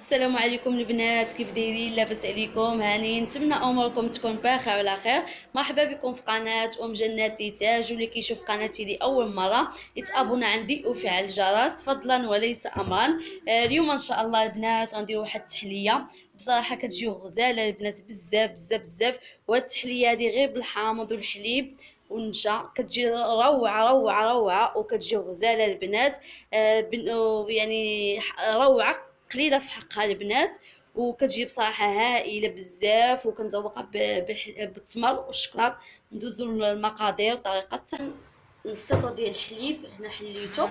السلام عليكم البنات، كيف دايرين؟ لاباس عليكم؟ هانيين؟ نتمنى اموركم تكون بخير وعلى خير. مرحبا بكم في قناه جنات تاج. واللي كيشوف قناتي لاول مره يتابونا عندي وفعل الجرس فضلا وليس امرا. اليوم ان شاء الله البنات غنديروا واحد التحليه بصراحه كتجي غزاله البنات بزاف بزاف بزاف. وهاد التحليه هذه غير بالحامض والحليب والنشا كتجي روعه روعه روعه وكتجي غزاله البنات. يعني روعه قليله في حقها البنات، وكتجي بصراحه هائله بزاف. وكنزوقها بالتمر والشكلاط. ندوزو للمقادير طريقه نص ديال الحليب. هنا حليته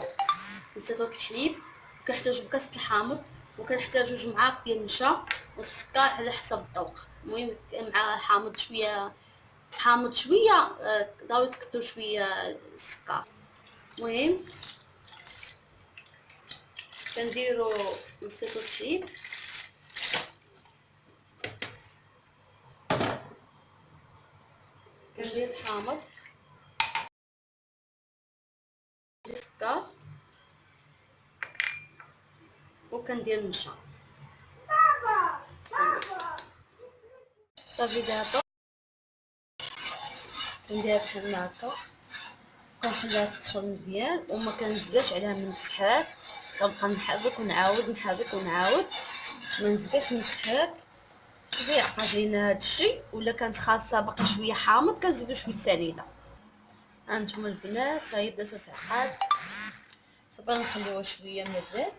نص الحليب، كنحتاجو بكاسه الحامض، وكنحتاجو 2 معالق ديال النشا والسكر على حسب الذوق. المهم مع حامض شويه ضروري تكثروا شويه السكر. المهم كنديروا نص الحليب، كندير الحامض السكر وكندير النشا صافي. دابا كنديرها بحال هكا، كنخليها تسخن مزيان وما كنزقاش عليها من التحراك. كنبقى نحرك ونعاود نحرك ونعاود، ما نزقاش من التحراك حتى يعقد لينا هذا الشيء. ولا كانت خاصه باقي شويه حامض كنزيدو شويه سنيده. هانتوما البنات هاهي بدات تعقد، صافي نخليوها شويه مازال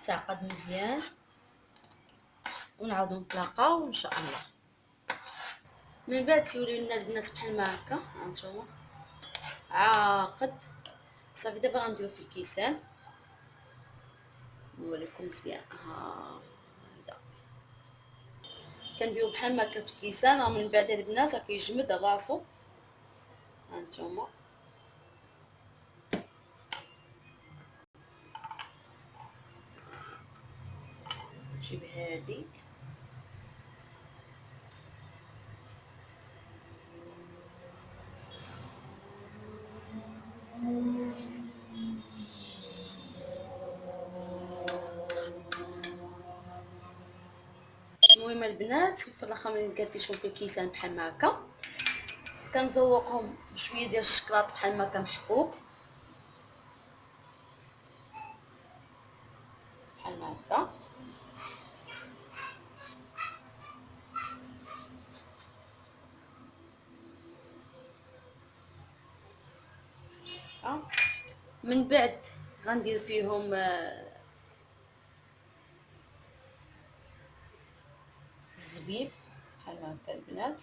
تعقد مزيان ونعاودو نتلاقاو ان شاء الله. من بعد تيوليو لنا البنات بحال ما هكا. هانتوما عاقد صافي. دابا غنديرو في الكيسان نوريكم مزيان. هكذا كنديرو بحال ما هكا في الكيسان. من بعد البنات كيجمد راسو. هانتوما نجيب هادي المهم البنات في الاخر ملي كتشوفوا في الكيسان بحال ما هكا كنزوقهم بشويه ديال الشكلاط بحال ما هكا محكوك بحال ما هكا. من بعد غندير فيهم الزبيب بحال ما هكا البنات.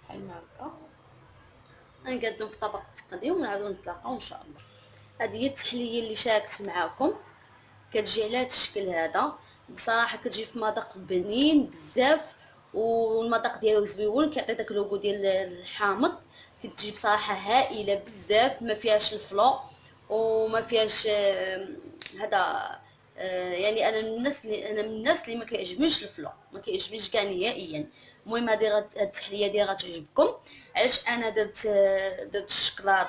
بحال ما هكا غنقادو في طبق التقديم ونعاودو نتلاقاو ان شاء الله. هذه هي التحليه اللي شاركت معاكم، كتجي على هذا الشكل هذا. بصراحه كتجي في مذاق بنين بزاف، والمذاق ديالو زويون، كيعطي داك اللوغو ديال الحامض. كتجي بصراحه هائله بزاف، ما فيهاش الفلو وما فيهاش هذا. يعني انا من الناس اللي ما كيعجبنيش الفلو، ما كيعجبنيش كاع نهائيا. المهم هذه هاد التحليه دي غتعجبكم. علاش انا درت الشكلاط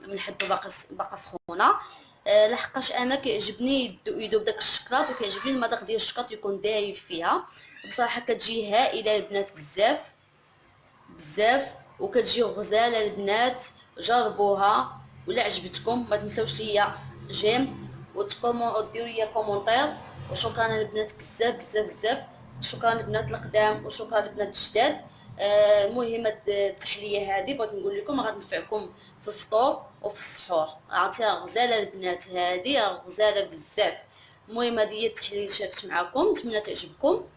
من حد باقا سخونه؟ لحقاش انا كيعجبني يذوب داك الشكلاط، وكيعجبني المذاق ديال الشكلاط يكون دايب فيها. بصراحه كتجي هائله البنات بزاف بزاف، وكتجي غزاله البنات. جربوها ولا عجبتكم ما تنساوش ليا جيم وديروا ليا كومونتير. وشكرا البنات بزاف بزاف بزاف. شكرا البنات القدام وشكرا البنات الجداد. المهم التحليه هذه بغيت نقول لكم غتنفعكم في الفطور وفي السحور. عرفتي راه غزاله البنات، هذه راه غزاله بزاف. المهم هذه هي التحليه اللي شاركت معكم، نتمنى تعجبكم.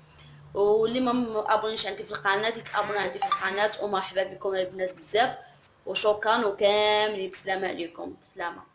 واللي ما ابونيش عندي في القناه يتابعوا عندي في القناه. ومرحبا بكم البنات بزاف، وشكرا وكاملين بسلامه عليكم. سلامه.